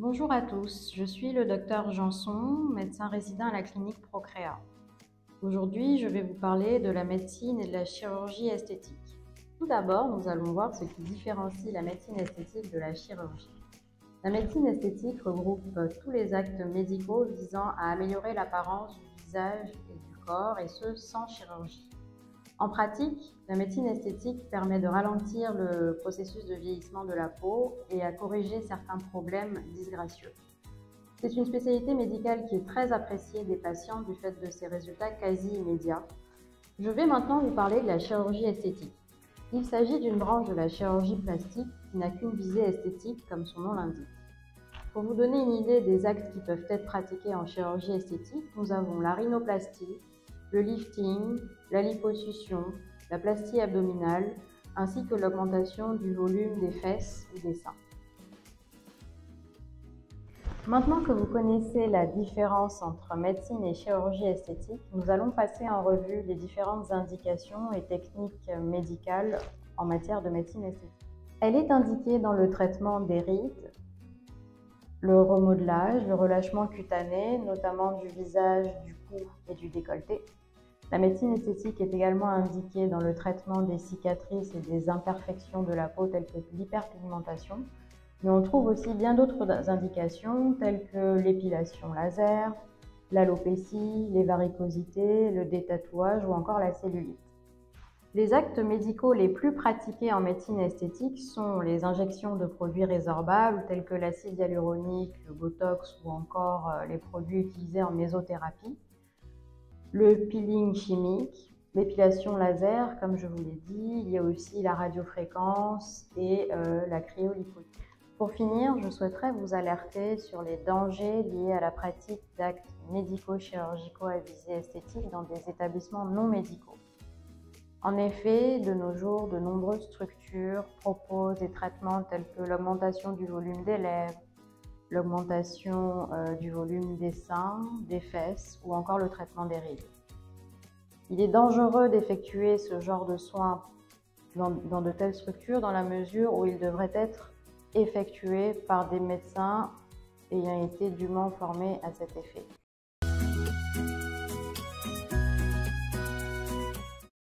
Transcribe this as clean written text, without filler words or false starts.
Bonjour à tous, je suis le docteur Janson, médecin résident à la clinique Procréa. Aujourd'hui, je vais vous parler de la médecine et de la chirurgie esthétique. Tout d'abord, nous allons voir ce qui différencie la médecine esthétique de la chirurgie. La médecine esthétique regroupe tous les actes médicaux visant à améliorer l'apparence du visage et du corps, et ce sans chirurgie. En pratique, la médecine esthétique permet de ralentir le processus de vieillissement de la peau et à corriger certains problèmes disgracieux. C'est une spécialité médicale qui est très appréciée des patients du fait de ses résultats quasi immédiats. Je vais maintenant vous parler de la chirurgie esthétique. Il s'agit d'une branche de la chirurgie plastique qui n'a qu'une visée esthétique comme son nom l'indique. Pour vous donner une idée des actes qui peuvent être pratiqués en chirurgie esthétique, nous avons la rhinoplastie, le lifting, la liposuction, la plastie abdominale, ainsi que l'augmentation du volume des fesses ou des seins. Maintenant que vous connaissez la différence entre médecine et chirurgie esthétique, nous allons passer en revue les différentes indications et techniques médicales en matière de médecine esthétique. Elle est indiquée dans le traitement des rides, le remodelage, le relâchement cutané, notamment du visage, du cou et du décolleté. La médecine esthétique est également indiquée dans le traitement des cicatrices et des imperfections de la peau telles que l'hyperpigmentation, mais on trouve aussi bien d'autres indications telles que l'épilation laser, l'alopécie, les varicosités, le détatouage ou encore la cellulite. Les actes médicaux les plus pratiqués en médecine esthétique sont les injections de produits résorbables tels que l'acide hyaluronique, le botox ou encore les produits utilisés en mésothérapie, le peeling chimique, l'épilation laser, comme je vous l'ai dit, il y a aussi la radiofréquence et la cryoliposuction. Pour finir, je souhaiterais vous alerter sur les dangers liés à la pratique d'actes médico-chirurgicaux à visée esthétique dans des établissements non médicaux. En effet, de nos jours, de nombreuses structures proposent des traitements tels que l'augmentation du volume des lèvres, l'augmentation du volume des seins, des fesses ou encore le traitement des rides. Il est dangereux d'effectuer ce genre de soins dans de telles structures dans la mesure où ils devraient être effectués par des médecins ayant été dûment formés à cet effet.